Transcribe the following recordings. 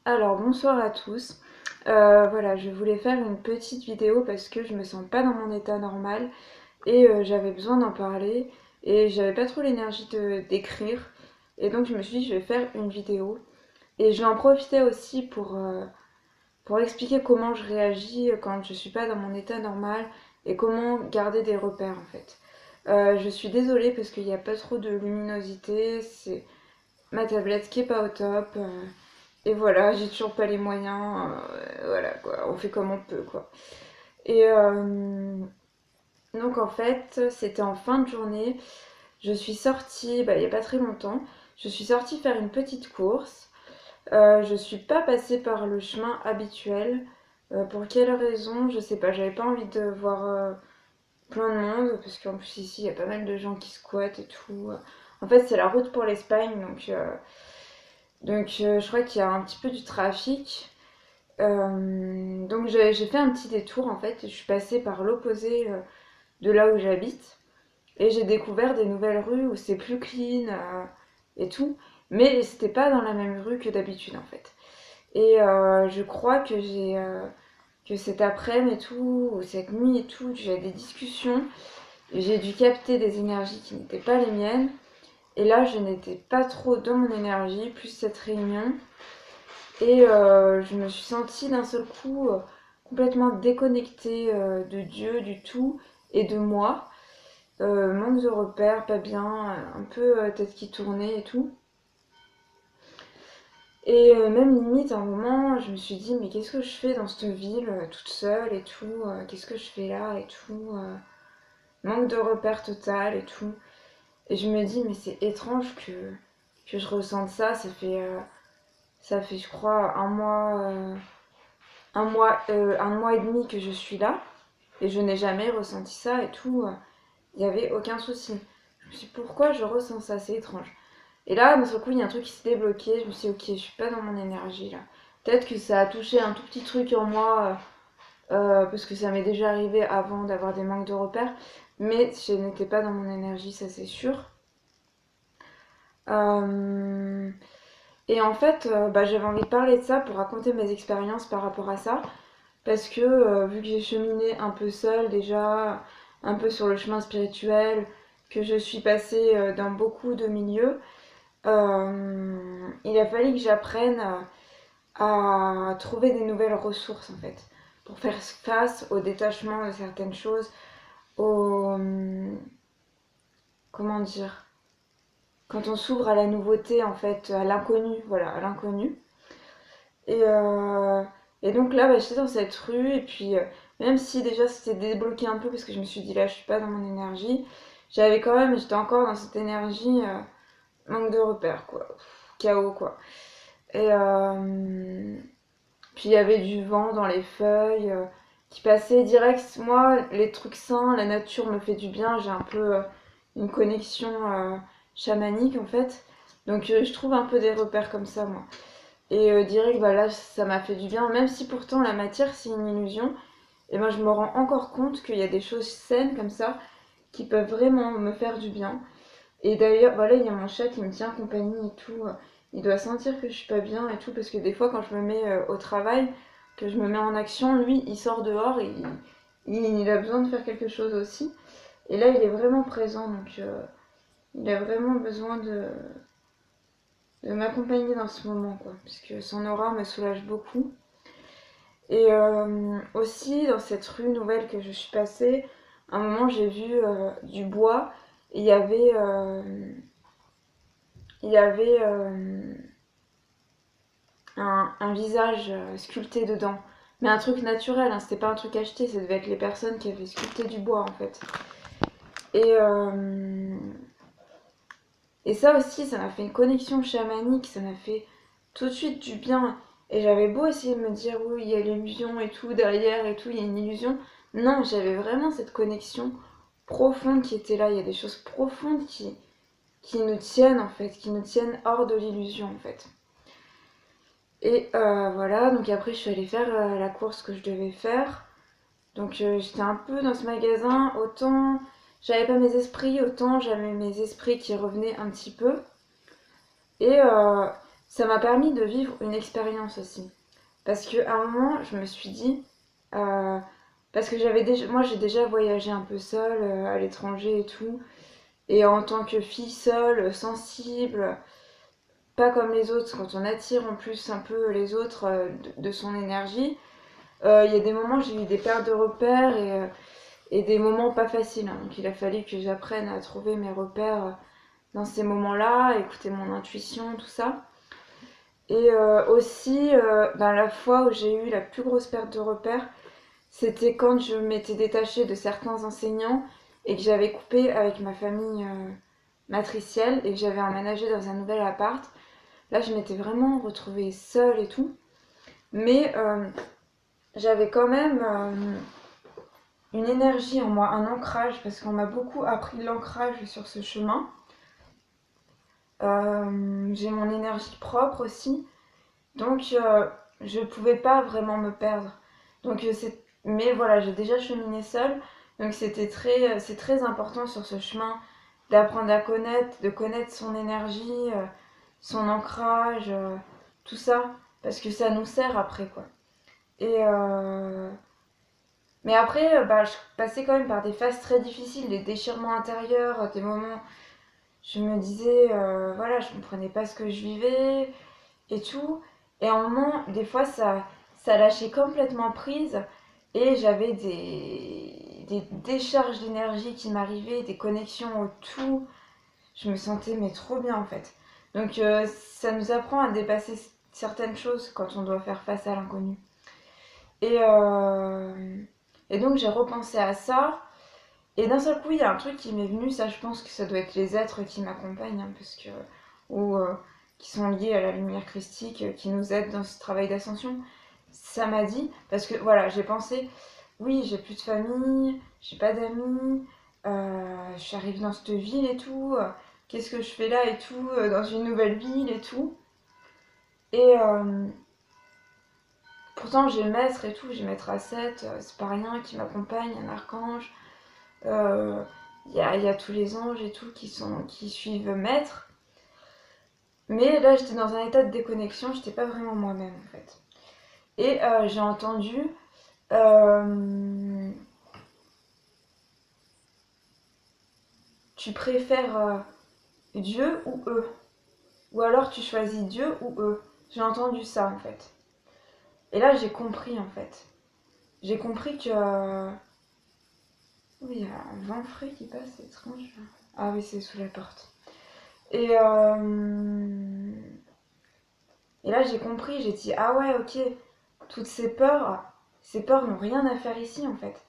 Alors bonsoir à tous. Voilà, je voulais faire une petite vidéo parce que je me sens pas dans mon état normal et j'avais besoin d'en parler et j'avais pas trop l'énergie d'écrire et donc je me suis dit je vais faire une vidéo et je vais en profiter aussi pour expliquer comment je réagis quand je suis pas dans mon état normal et comment garder des repères en fait. Je suis désolée parce qu'il n'y a pas trop de luminosité, c'est ma tablette qui est pas au top. Et voilà, j'ai toujours pas les moyens. Voilà quoi, on fait comme on peut quoi. Et donc en fait, c'était en fin de journée. Je suis sortie, il y a pas très longtemps. Je suis sortie faire une petite course. Je suis pas passée par le chemin habituel. Pour quelle raison? Je sais pas. J'avais pas envie de voir plein de monde parce qu'en plus ici il y a pas mal de gens qui squattent et tout. En fait, c'est la route pour l'Espagne, donc je crois qu'il y a un petit peu du trafic. Donc j'ai fait un petit détour en fait, je suis passée par l'opposé de là où j'habite et j'ai découvert des nouvelles rues où c'est plus clean et tout, mais c'était pas dans la même rue que d'habitude en fait. Et je crois que cet après-midi et tout, ou cette nuit et tout, j'ai des discussions, j'ai dû capter des énergies qui n'étaient pas les miennes, et là je n'étais pas trop dans mon énergie, plus cette réunion. Et je me suis sentie d'un seul coup complètement déconnectée de Dieu, du tout, et de moi. Manque de repères, pas bien, un peu tête qui tournait et tout. Et même limite, à un moment, je me suis dit, mais qu'est-ce que je fais dans cette ville, toute seule et tout, qu'est-ce que je fais là et tout, manque de repères total et tout. Et je me dis, mais c'est étrange que je ressente ça, ça fait je crois un mois et demi que je suis là et je n'ai jamais ressenti ça et tout. Il n'y avait aucun souci. Je me suis dit pourquoi je ressens ça, c'est étrange. Et là, d'un seul coup, il y a un truc qui s'est débloqué. Je me suis dit, ok, je suis pas dans mon énergie là. Peut-être que ça a touché un tout petit truc en moi, parce que ça m'est déjà arrivé avant d'avoir des manques de repères, mais je n'étais pas dans mon énergie, ça c'est sûr. Euh, et en fait, j'avais envie de parler de ça pour raconter mes expériences par rapport à ça. Parce que vu que j'ai cheminé un peu seule déjà, un peu sur le chemin spirituel, que je suis passée dans beaucoup de milieux, il a fallu que j'apprenne à trouver des nouvelles ressources en fait, pour faire face au détachement de certaines choses, au... comment dire, quand on s'ouvre à la nouveauté en fait, à l'inconnu, voilà, à l'inconnu. Et, euh, et donc là, j'étais dans cette rue, et puis même si déjà c'était débloqué un peu, parce que je me suis dit là, je suis pas dans mon énergie, j'étais encore dans cette énergie, manque de repères, quoi. Chaos, quoi. Et puis il y avait du vent dans les feuilles qui passait direct. Moi, les trucs sains, la nature me fait du bien, j'ai un peu une connexion chamanique en fait. Donc je trouve un peu des repères comme ça, moi. Et direct, là, ça m'a fait du bien. Même si pourtant la matière, c'est une illusion, et ben, je me rends encore compte qu'il y a des choses saines comme ça qui peuvent vraiment me faire du bien. Et d'ailleurs, voilà, il y a mon chat qui me tient compagnie et tout. Il doit sentir que je suis pas bien et tout, parce que des fois, quand je me mets au travail, que je me mets en action, lui, il sort dehors et il a besoin de faire quelque chose aussi. Et là, il est vraiment présent, donc il a vraiment besoin de m'accompagner dans ce moment, quoi, parce que son aura me soulage beaucoup. Et aussi, dans cette rue nouvelle que je suis passée, à un moment, j'ai vu du bois et il y avait un visage sculpté dedans. Mais un truc naturel, hein, c'était pas un truc acheté, ça devait être les personnes qui avaient sculpté du bois en fait. Et, euh, et ça aussi, ça m'a fait une connexion chamanique, ça m'a fait tout de suite du bien. Et j'avais beau essayer de me dire, oui, il y a l'illusion et tout, derrière et tout, il y a une illusion. Non, j'avais vraiment cette connexion profonde qui était là. Il y a des choses profondes qui nous tiennent en fait, qui nous tiennent hors de l'illusion en fait. Et voilà, donc après je suis allée faire la course que je devais faire. Donc j'étais un peu dans ce magasin, autant j'avais pas mes esprits, autant j'avais mes esprits qui revenaient un petit peu. Et ça m'a permis de vivre une expérience aussi. Parce qu'à un moment, je me suis dit, euh, parce que moi j'ai déjà voyagé un peu seule à l'étranger et tout, et en tant que fille seule, sensible, pas comme les autres, quand on attire en plus un peu les autres de son énergie, il y a des moments j'ai eu des pertes de repères et des moments pas faciles. Hein. Donc il a fallu que j'apprenne à trouver mes repères dans ces moments-là, écouter mon intuition, tout ça. Et aussi, la fois où j'ai eu la plus grosse perte de repères, c'était quand je m'étais détachée de certains enseignants et que j'avais coupé avec ma famille matricielle et que j'avais emménagé dans un nouvel appart. Là, je m'étais vraiment retrouvée seule et tout. Mais j'avais quand même une énergie en moi, un ancrage, parce qu'on m'a beaucoup appris l'ancrage sur ce chemin. J'ai mon énergie propre aussi. Donc, je ne pouvais pas vraiment me perdre. Donc, mais voilà, j'ai déjà cheminé seule. Donc, c'est très important sur ce chemin d'apprendre à connaître, de connaître son énergie, son ancrage, tout ça. Parce que ça nous sert après, quoi. Et mais après, je passais quand même par des phases très difficiles, des déchirements intérieurs, des moments, je me disais, voilà, je comprenais pas ce que je vivais et tout. Et à un moment, des fois, ça lâchait complètement prise et j'avais des décharges d'énergie qui m'arrivaient, des connexions au tout. Je me sentais mais trop bien en fait. Donc ça nous apprend à dépasser certaines choses quand on doit faire face à l'inconnu. Et, euh, et donc j'ai repensé à ça. Et d'un seul coup, il y a un truc qui m'est venu, ça je pense que ça doit être les êtres qui m'accompagnent, hein, parce que, ou qui sont liés à la lumière christique, qui nous aident dans ce travail d'ascension. Ça m'a dit, parce que voilà, j'ai pensé, oui, j'ai plus de famille, j'ai pas d'amis, je suis arrivée dans cette ville et tout, qu'est-ce que je fais là et tout, dans une nouvelle ville et tout. Et pourtant j'ai maître et tout, j'ai maître à 7, c'est pas rien, qui m'accompagne, un archange. Euh, y a tous les anges et tout qui suivent maître. Mais là, j'étais dans un état de déconnexion, j'étais pas vraiment moi-même en fait. Et j'ai entendu euh, tu préfères Dieu ou eux? Ou alors tu choisis Dieu ou eux? J'ai entendu ça en fait. Et là, j'ai compris en fait. J'ai compris que. Oui, il y a un vent frais qui passe, c'est étrange. Ah oui, c'est sous la porte. Et, et là, j'ai compris, j'ai dit, ah ouais, ok, toutes ces peurs n'ont rien à faire ici en fait.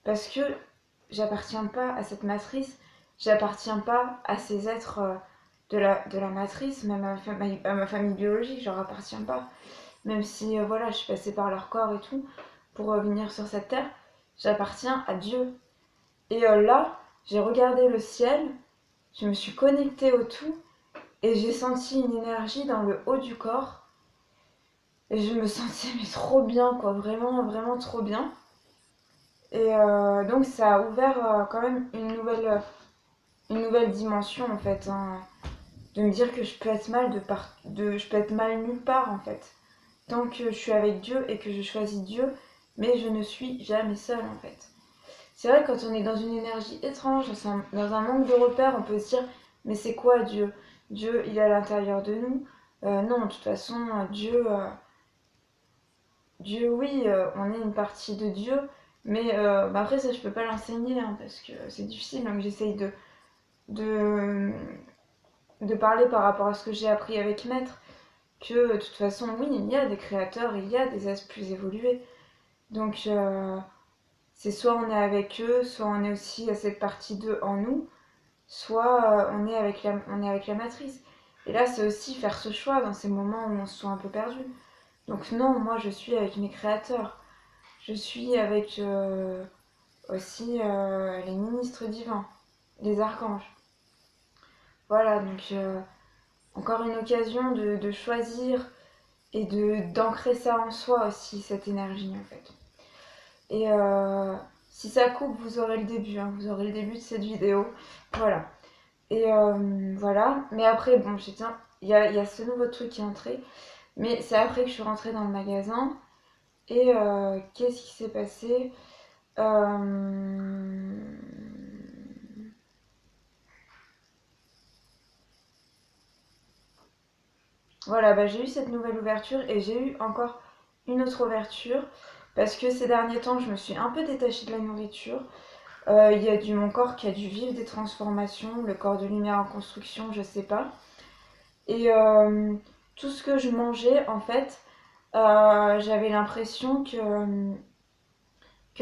Parce que j'appartiens pas à cette matrice, j'appartiens pas à ces êtres de la matrice, même à ma famille biologique, j'en appartiens pas. Même si, voilà, je suis passée par leur corps et tout, pour venir sur cette terre, j'appartiens à Dieu. Et là, j'ai regardé le ciel, je me suis connectée au tout, et j'ai senti une énergie dans le haut du corps. Et je me sentais mais trop bien, quoi, vraiment, vraiment trop bien. Et donc ça a ouvert quand même une nouvelle dimension en fait, hein, de me dire que je peux être je peux être mal nulle part en fait. Tant que je suis avec Dieu et que je choisis Dieu, mais je ne suis jamais seule en fait. C'est vrai que quand on est dans une énergie étrange, dans un manque de repères, on peut se dire mais c'est quoi Dieu? Dieu il est à l'intérieur de nous. Non, de toute façon, Dieu, oui, on est une partie de Dieu, mais après ça je peux pas l'enseigner hein, parce que c'est difficile, donc j'essaye de, de parler par rapport à ce que j'ai appris avec Maître, que de toute façon oui, il y a des créateurs, il y a des êtres plus évolués, donc c'est soit on est avec eux, soit on est aussi à cette partie d'eux en nous, soit on est avec la matrice. Et là c'est aussi faire ce choix dans ces moments où on se sent un peu perdu. Donc non, moi je suis avec mes créateurs. Je suis avec aussi les ministres divins, les archanges. Voilà, donc encore une occasion de choisir et d'ancrer ça en soi aussi, cette énergie en fait. Et si ça coupe, vous aurez le début, hein, vous aurez le début de cette vidéo. Voilà. Et voilà. Mais après, bon, il y a ce nouveau truc qui est entré. Mais c'est après que je suis rentrée dans le magasin. Et qu'est-ce qui s'est passé? Euh, Voilà, bah, j'ai eu cette nouvelle ouverture et j'ai eu encore une autre ouverture parce que ces derniers temps, je me suis un peu détachée de la nourriture. Il y a mon corps qui a dû vivre des transformations, le corps de lumière en construction, je sais pas. Et tout ce que je mangeais, en fait, j'avais l'impression que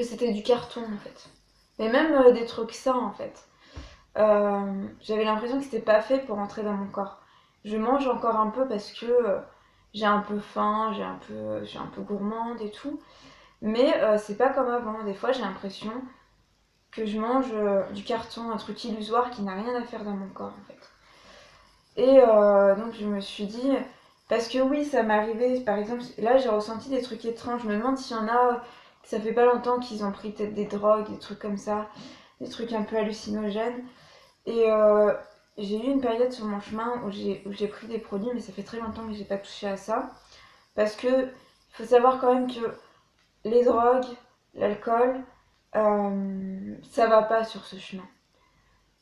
c'était du carton, en fait. Mais même des trucs sains, en fait. J'avais l'impression que c'était pas fait pour entrer dans mon corps. Je mange encore un peu parce que j'ai un peu faim, je suis un peu gourmande et tout. Mais c'est pas comme avant. Des fois, j'ai l'impression que je mange du carton, un truc illusoire qui n'a rien à faire dans mon corps, en fait. Et donc, je me suis dit, parce que oui, ça m'est arrivé, par exemple, là, j'ai ressenti des trucs étranges. Je me demande s'il y en a, que ça fait pas longtemps qu'ils ont pris peut-être des drogues, des trucs comme ça, des trucs un peu hallucinogènes. Et j'ai eu une période sur mon chemin où j'ai pris des produits, mais ça fait très longtemps que j'ai pas touché à ça. Parce que il faut savoir quand même que les drogues, l'alcool, ça va pas sur ce chemin.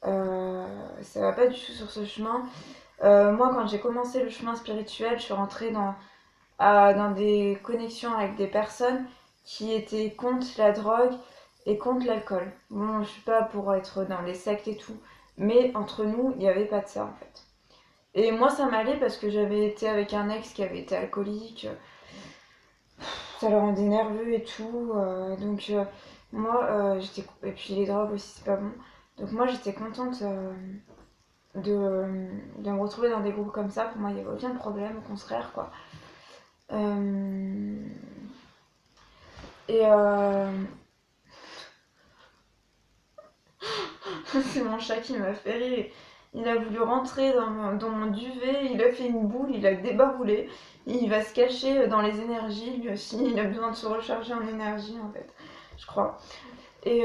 Ça va pas du tout sur ce chemin. Moi, quand j'ai commencé le chemin spirituel, je suis rentrée dans des connexions avec des personnes qui étaient contre la drogue et contre l'alcool. Bon, je suis pas pour être dans les sectes et tout, mais entre nous, il n'y avait pas de ça en fait. Et moi, ça m'allait parce que j'avais été avec un ex qui avait été alcoolique, ça le rendait nerveux et tout, donc moi, j'étais. Et puis les drogues aussi, c'est pas bon. Donc moi, j'étais contente de me retrouver dans des groupes comme ça. Pour moi, il n'y avait aucun problème, au contraire, quoi. Euh, Et c'est mon chat qui m'a fait rire. Il a voulu rentrer dans mon duvet, il a fait une boule, il a débaroulé. Il va se cacher dans les énergies, lui aussi. Il a besoin de se recharger en énergie, en fait, je crois. Et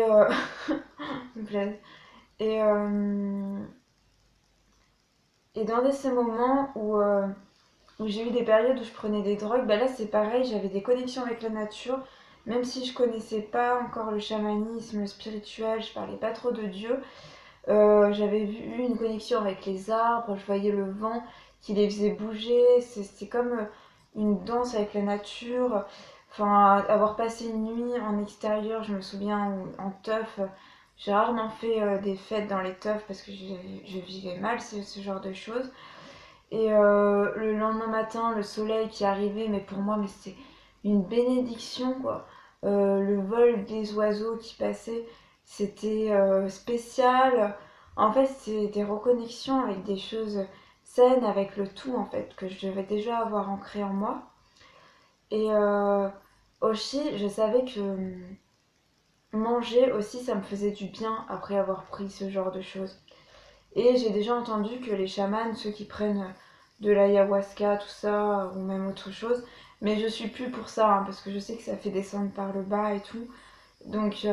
me plaise. Et, et dans ces moments où j'ai eu des périodes où je prenais des drogues, bah là c'est pareil, j'avais des connexions avec la nature. Même si je connaissais pas encore le chamanisme, le spirituel, je parlais pas trop de Dieu, j'avais eu une connexion avec les arbres, je voyais le vent qui les faisait bouger, c'est comme une danse avec la nature. Enfin, avoir passé une nuit en extérieur, je me souviens, en teuf, j'ai rarement fait des fêtes dans les teufs parce que je vivais mal ce genre de choses. Et le lendemain matin, le soleil qui arrivait, mais pour moi, mais c'était une bénédiction, quoi. Le vol des oiseaux qui passaient, c'était spécial. En fait, c'est des reconnexions avec des choses saines, avec le tout, en fait, que je devais déjà avoir ancré en moi. Et aussi, je savais que manger aussi, ça me faisait du bien après avoir pris ce genre de choses. Et j'ai déjà entendu que les chamans, ceux qui prennent de l'ayahuasca, tout ça, ou même autre chose, mais je suis plus pour ça, hein, parce que je sais que ça fait descendre par le bas et tout. Donc,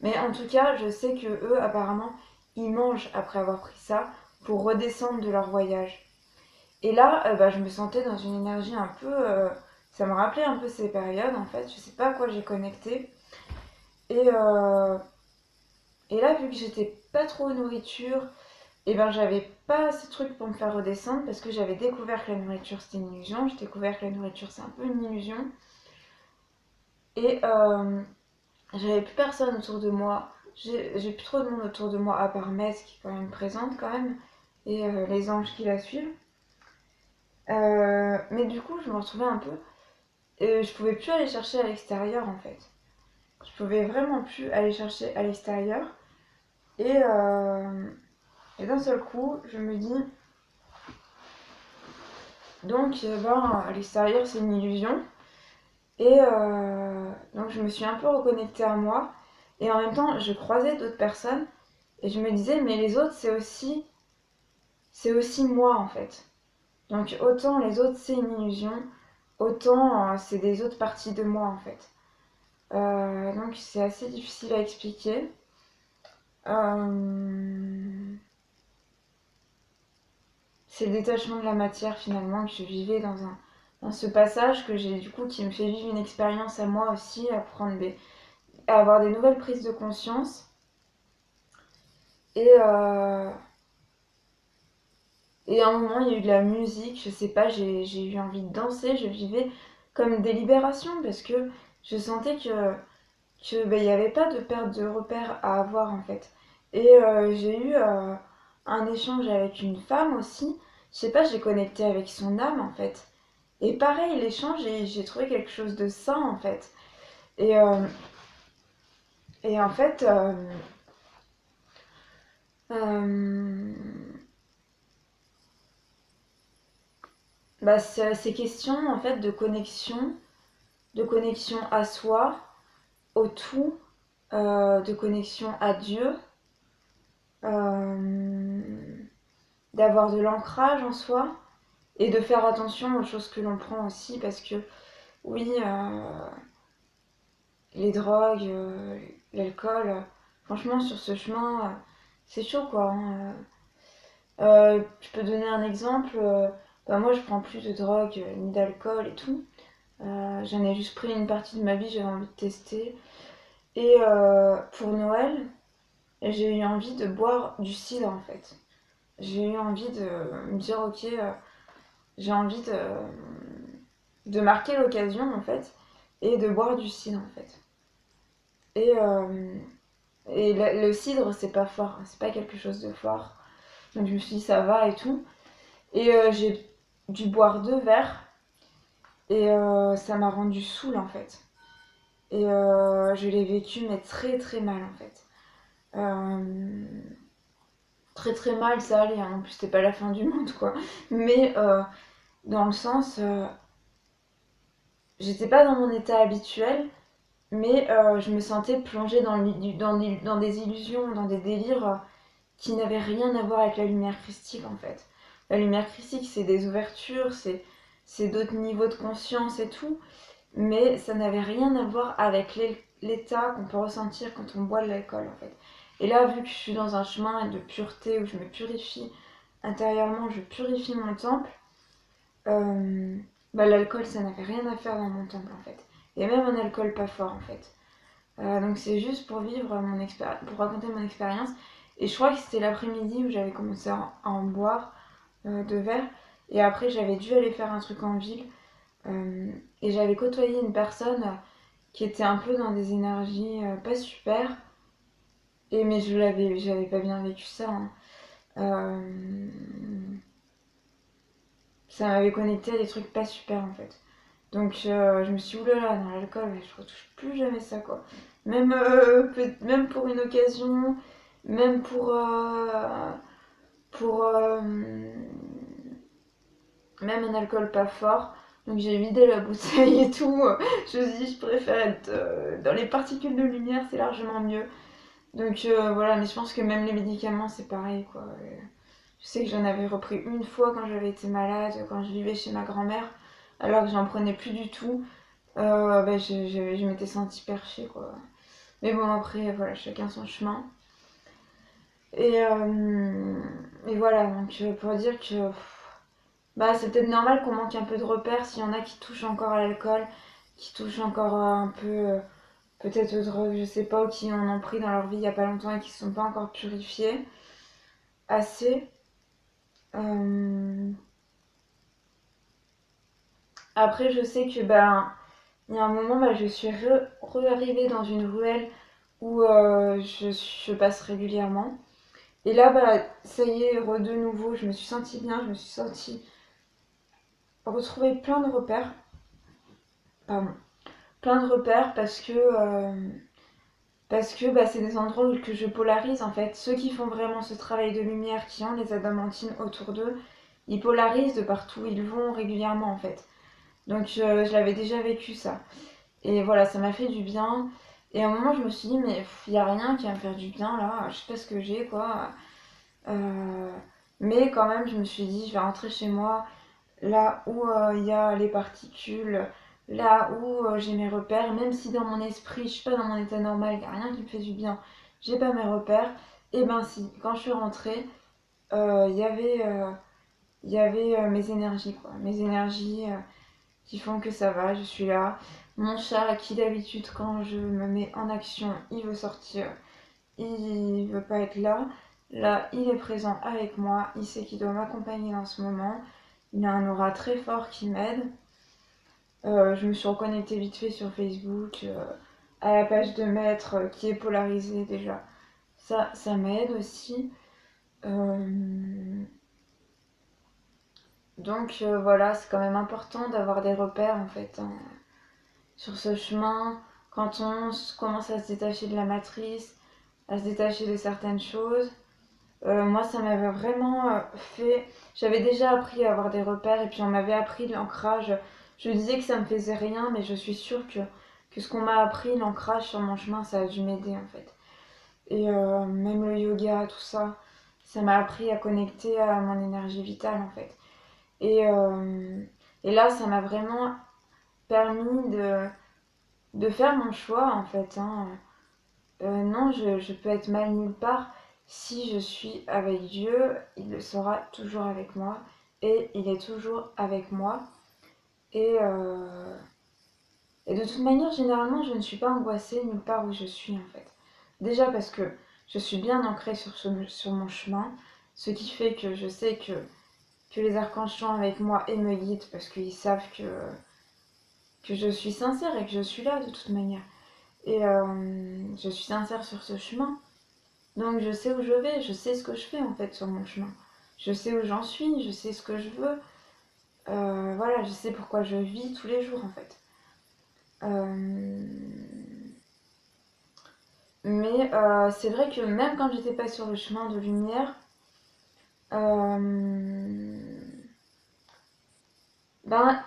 mais en tout cas, je sais que eux, apparemment, ils mangent après avoir pris ça pour redescendre de leur voyage. Et là, bah, je me sentais dans une énergie un peu. Ça me rappelait un peu ces périodes, en fait. Je sais pas à quoi j'ai connecté. Et, euh, et là, vu que j'étais pas trop nourriture, et ben j'avais pas ces trucs pour me faire redescendre parce que j'avais découvert que la nourriture c'était une illusion. J'ai découvert que la nourriture c'est un peu une illusion. Et j'avais plus personne autour de moi. J'ai plus trop de monde autour de moi à part Metz qui est quand même présente quand même. Et les anges qui la suivent. Mais du coup je me retrouvais un peu. Et je pouvais plus aller chercher à l'extérieur en fait. Je pouvais vraiment plus aller chercher à l'extérieur. Et, et d'un seul coup je me dis donc ben, à l'extérieur c'est une illusion. Et donc je me suis un peu reconnectée à moi. Et en même temps, je croisais d'autres personnes et je me disais, mais les autres, c'est aussi moi en fait. Donc autant les autres, c'est une illusion, autant c'est des autres parties de moi en fait. Donc c'est assez difficile à expliquer. Euh, c'est le détachement de la matière finalement que je vivais dans ce passage que j'ai du coup qui me fait vivre une expérience à moi aussi, à avoir des nouvelles prises de conscience. Et, euh, et à un moment, il y a eu de la musique, je sais pas, j'ai eu envie de danser, je vivais comme des libérations parce que je sentais que il n'y avait pas de perte de repère à avoir en fait. Et j'ai eu un échange avec une femme aussi. Je sais pas, j'ai connecté avec son âme en fait. Et pareil, l'échange, j'ai trouvé quelque chose de sain en fait. Et, euh, et en fait, euh, bah, ces questions en fait de connexion à soi, au tout, de connexion à Dieu, euh, d'avoir de l'ancrage en soi et de faire attention aux choses que l'on prend aussi parce que oui, les drogues, l'alcool, franchement sur ce chemin, c'est chaud quoi. Hein. Je peux donner un exemple. Bah, moi je prends plus de drogue ni d'alcool et tout. J'en ai juste pris une partie de ma vie, j'avais envie de tester. Et pour Noël, j'ai eu envie de boire du cidre en fait. J'ai eu envie de me dire ok, j'ai envie de marquer l'occasion en fait et de boire du cidre en fait. Et, le cidre c'est pas fort, hein, c'est pas quelque chose de fort. Donc je me suis dit ça va et tout. Et j'ai dû boire 2 verres et ça m'a rendu saoule en fait. Et je l'ai vécu mais très très mal en fait. Euh, très très mal ça allait, hein. En plus c'était pas la fin du monde quoi. Mais dans le sens, j'étais pas dans mon état habituel. Mais je me sentais plongée dans des illusions, dans des délires qui n'avaient rien à voir avec la lumière christique en fait. La lumière christique, c'est des ouvertures, c'est d'autres niveaux de conscience et tout, mais ça n'avait rien à voir avec l'état qu'on peut ressentir quand on boit de l'alcool en fait. Et là, vu que je suis dans un chemin de pureté où je me purifie intérieurement, je purifie mon temple, euh, bah, l'alcool ça n'avait rien à faire dans mon temple en fait. Et même un alcool pas fort en fait. Donc c'est juste pour vivre pour raconter mon expérience. Et je crois que c'était l'après-midi où j'avais commencé à en boire 2 verres. Et après j'avais dû aller faire un truc en ville. Et j'avais côtoyé une personne qui était un peu dans des énergies pas super. Et mais j'avais pas bien vécu ça. Hein. Euh, Ça m'avait connecté à des trucs pas super en fait. Donc je me suis dit, oulala, dans l'alcool, je retouche plus jamais ça quoi. Même, même pour une occasion, même pour même un alcool pas fort. Donc j'ai vidé la bouteille et tout. Je me suis dit, je préfère être dans les particules de lumière, c'est largement mieux. Donc voilà, mais je pense que même les médicaments, c'est pareil quoi. Je sais que j'en avais repris une fois quand j'avais été malade, quand je vivais chez ma grand-mère, alors que j'en prenais plus du tout. Bah, je m'étais sentie perchée, quoi. Mais bon, après, voilà, chacun son chemin. Et, et voilà, donc pour dire que bah, c'est peut-être normal qu'on manque un peu de repères s'il y en a qui touchent encore à l'alcool, qui touchent encore un peu, peut-être aux drogues, je sais pas, ou qui en ont pris dans leur vie il y a pas longtemps et qui se sont pas encore purifiés assez. Euh, Après, je sais que ben, il y a un moment, bah, je suis re-arrivée dans une ruelle où je passe régulièrement. Et là, bah, ça y est, de nouveau, je me suis sentie bien, je me suis sentie retrouver plein de repères. Pardon. Plein de repères parce que bah, c'est des endroits que je polarise en fait. Ceux qui font vraiment ce travail de lumière, qui ont les adamantines autour d'eux, ils polarisent de partout où ils vont régulièrement en fait. Donc je l'avais déjà vécu ça. Et voilà, ça m'a fait du bien. Et à un moment, je me suis dit, mais il n'y a rien qui va me faire du bien là, je sais pas ce que j'ai quoi. Euh, mais quand même, je me suis dit, je vais rentrer chez moi, là où il y a les particules, là où j'ai mes repères, même si dans mon esprit, je suis pas dans mon état normal, il n'y a rien qui me fait du bien, j'ai pas mes repères. Et ben si, quand je suis rentrée, il y avait il y avait mes énergies, quoi. Mes énergies qui font que ça va, je suis là. Mon chat, qui d'habitude, quand je me mets en action, il veut sortir, il veut pas être là. Là, il est présent avec moi, il sait qu'il doit m'accompagner dans ce moment. Il a un aura très fort qui m'aide. Je me suis reconnectée vite fait sur Facebook à la page de maître qui est polarisée déjà. Ça m'aide aussi. Euh, donc voilà, c'est quand même important d'avoir des repères en fait, hein, sur ce chemin. Quand on commence à se détacher de la matrice, à se détacher de certaines choses, moi ça m'avait vraiment fait. J'avais déjà appris à avoir des repères et puis on m'avait appris l'ancrage. Je disais que ça me faisait rien, mais je suis sûre que ce qu'on m'a appris, l'ancrage sur mon chemin, ça a dû m'aider en fait. Et même le yoga, tout ça, ça m'a appris à connecter à mon énergie vitale en fait. Et, euh, et là, ça m'a vraiment permis de faire mon choix en fait, hein. Non, je peux être mal nulle part. Si je suis avec Dieu, il le sera toujours avec moi. Et il est toujours avec moi. Et, euh, et de toute manière, généralement, je ne suis pas angoissée nulle part où je suis en fait. Déjà parce que je suis bien ancrée sur mon chemin, ce qui fait que je sais que les archanges sont avec moi et me guident parce qu'ils savent que je suis sincère et que je suis là de toute manière. Et je suis sincère sur ce chemin. Donc je sais où je vais, je sais ce que je fais en fait sur mon chemin. Je sais où j'en suis, je sais ce que je veux. Voilà, je sais pourquoi je vis tous les jours en fait. Euh, Mais c'est vrai que même quand j'étais pas sur le chemin de lumière, euh, ben,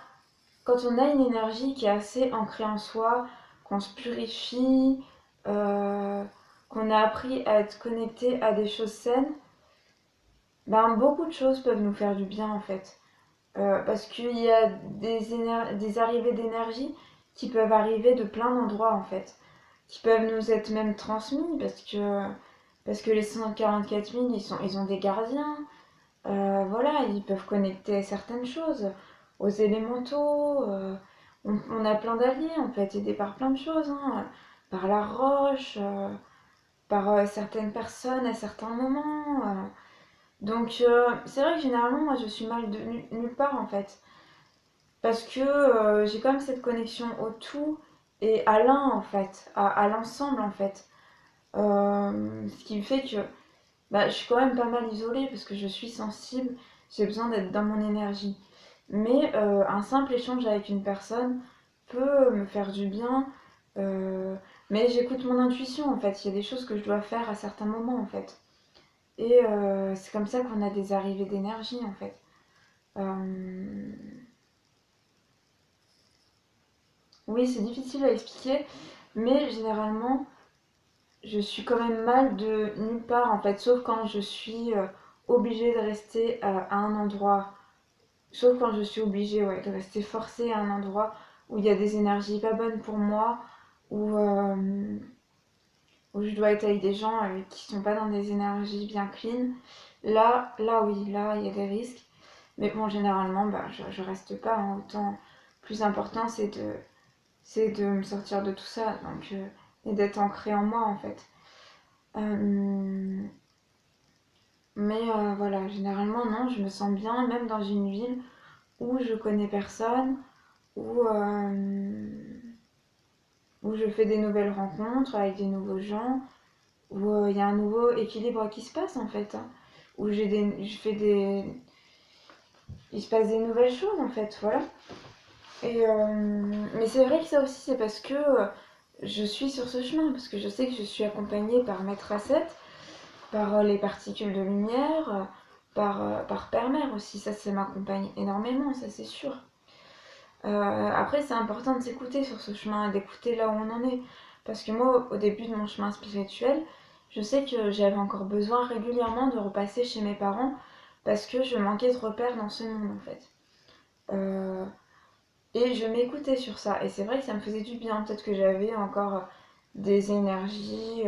quand on a une énergie qui est assez ancrée en soi, qu'on se purifie, euh, qu'on a appris à être connecté à des choses saines, ben, beaucoup de choses peuvent nous faire du bien en fait. Parce qu'il y a des arrivées d'énergie qui peuvent arriver de plein d'endroits en fait, qui peuvent nous être même transmis parce que les 144 000 ils ont des gardiens. Voilà, ils peuvent connecter certaines choses aux élémentaux. On a plein d'alliés, on peut être aidé par plein de choses, hein, par la roche, par certaines personnes à certains moments. Donc c'est vrai que généralement moi je suis mal de nulle part en fait. Parce que j'ai quand même cette connexion au tout et à l'un en fait, à l'ensemble en fait. Ce qui fait que bah, je suis quand même pas mal isolée parce que je suis sensible, j'ai besoin d'être dans mon énergie. Mais un simple échange avec une personne peut me faire du bien. euh, mais j'écoute mon intuition en fait, il y a des choses que je dois faire à certains moments en fait. Et c'est comme ça qu'on a des arrivées d'énergie en fait. Euh, Oui, c'est difficile à expliquer, mais généralement, je suis quand même mal de nulle part en fait, sauf quand je suis obligée de rester à un endroit, sauf quand je suis obligée ouais, de rester forcée à un endroit où il y a des énergies pas bonnes pour moi, où je dois être avec des gens qui sont pas dans des énergies bien clean. Là oui, là il y a des risques, mais bon, généralement, bah, je reste pas, hein. Autant, plus important, c'est de me sortir de tout ça et d'être ancré en moi en fait. Euh, mais voilà, généralement non, je me sens bien même dans une ville où je connais personne, où, où je fais des nouvelles rencontres avec des nouveaux gens, où il y a un nouveau équilibre qui se passe en fait, hein, où il se passe des nouvelles choses en fait, voilà. Mais c'est vrai que ça aussi c'est parce que je suis sur ce chemin, parce que je sais que je suis accompagnée par Maître Asset, par les particules de lumière, par Père-Mère aussi, ça m'accompagne énormément, ça c'est sûr. Après, c'est important de s'écouter sur ce chemin, d'écouter là où on en est. Parce que moi, au début de mon chemin spirituel, je sais que j'avais encore besoin régulièrement de repasser chez mes parents parce que je manquais de repères dans ce monde en fait. Euh, et je m'écoutais sur ça. Et c'est vrai que ça me faisait du bien. Peut-être que j'avais encore des énergies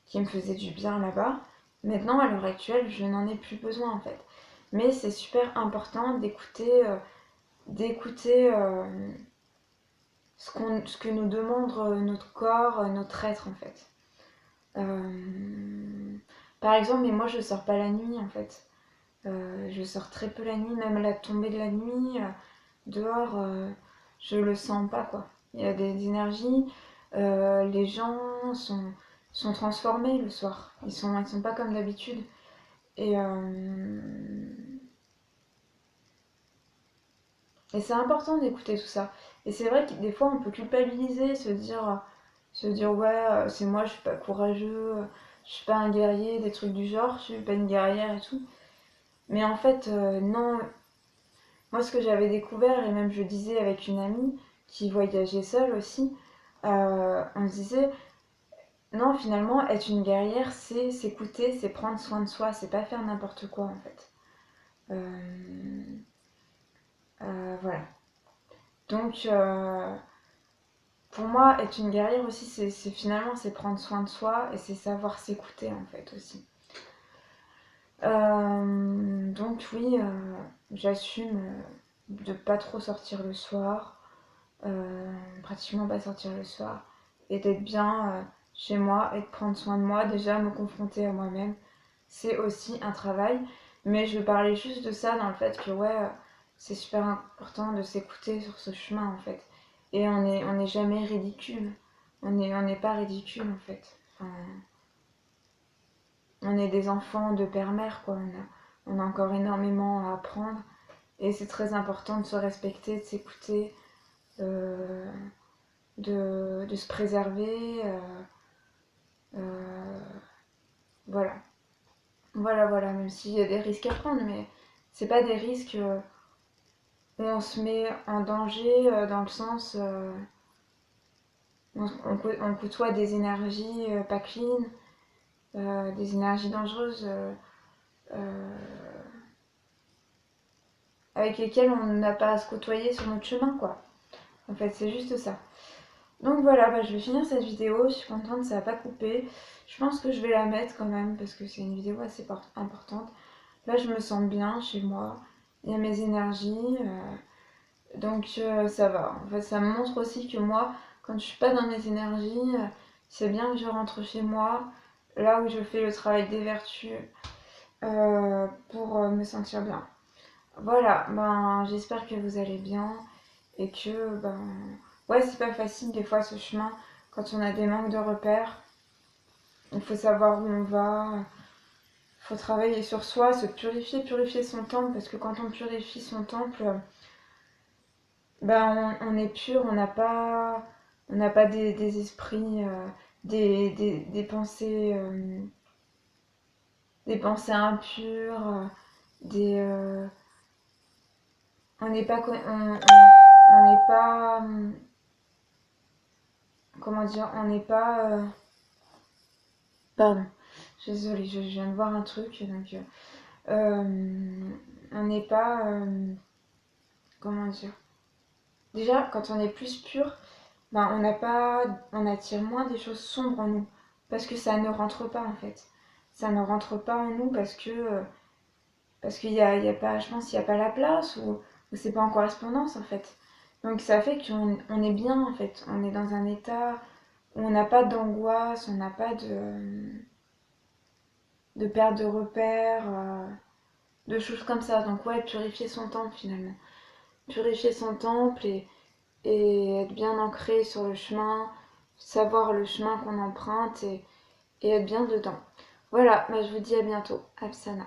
qui me faisaient du bien là-bas. Maintenant, à l'heure actuelle, je n'en ai plus besoin en fait. Mais c'est super important d'écouter ce que nous demande notre corps, notre être en fait. Par exemple, mais moi je sors pas la nuit en fait. Je sors très peu la nuit, même à la tombée de la nuit, dehors, je le sens pas quoi. Il y a des énergies, les gens sont transformés le soir. Ils sont pas comme d'habitude. Et, et c'est important d'écouter tout ça. Et c'est vrai que des fois on peut culpabiliser, se dire ouais, c'est moi, je suis pas courageux, je suis pas un guerrier, des trucs du genre, je suis pas une guerrière et tout. Mais en fait, non, moi, ce que j'avais découvert, et même je disais avec une amie qui voyageait seule aussi, on se disait, non, finalement, être une guerrière, c'est s'écouter, c'est prendre soin de soi, c'est pas faire n'importe quoi en fait. Euh, voilà. Donc, pour moi, être une guerrière aussi, finalement, c'est prendre soin de soi et c'est savoir s'écouter en fait aussi. Donc, oui, j'assume de pas trop sortir le soir. Pratiquement pas sortir le soir, et d'être bien chez moi et de prendre soin de moi, déjà me confronter à moi-même, c'est aussi un travail. Mais je parlais juste de ça dans le fait que ouais, c'est super important de s'écouter sur ce chemin en fait. Et on est jamais ridicule. On n'est pas ridicule en fait. Enfin, on est des enfants de père-mère quoi. On a encore énormément à apprendre. Et c'est très important de se respecter, de s'écouter. Euh, de se préserver. Euh, voilà. Voilà, même s'il y a des risques à prendre, mais c'est pas des risques où on se met en danger dans le sens on côtoie des énergies pas clean, des énergies dangereuses euh, avec lesquelles on n'a pas à se côtoyer sur notre chemin, quoi. En fait, c'est juste ça. Donc voilà, bah, je vais finir cette vidéo, je suis contente, ça n'a pas coupé. Je pense que je vais la mettre quand même parce que c'est une vidéo assez importante. Là, je me sens bien chez moi, il y a mes énergies, donc ça va. En fait, ça me montre aussi que moi, quand je suis pas dans mes énergies, c'est bien que je rentre chez moi, là où je fais le travail des vertus, pour me sentir bien. Voilà, ben j'espère que vous allez bien et que ben ouais, c'est pas facile des fois ce chemin quand on a des manques de repères. Il faut savoir où on va, il faut travailler sur soi, se purifier son temple parce que quand on purifie son temple, ben on est pur, on n'a pas des esprits, des pensées impures, des on n'est pas on n'est pas comment dire, on n'est pas pardon, désolée, je viens de voir un truc donc on n'est pas comment dire, déjà quand on est plus pur, ben on attire moins des choses sombres en nous parce que ça ne rentre pas en fait, ça ne rentre pas en nous parce qu'il y a pas, je pense qu'il n'y a pas la place ou c'est pas en correspondance en fait. Donc ça fait qu'on est bien en fait, on est dans un état où on n'a pas d'angoisse, on n'a pas de perte de repères, de choses comme ça. Donc ouais, purifier son temple finalement. Purifier son temple et être bien ancré sur le chemin, savoir le chemin qu'on emprunte et être bien dedans. Voilà, bah, je vous dis à bientôt. Apsana.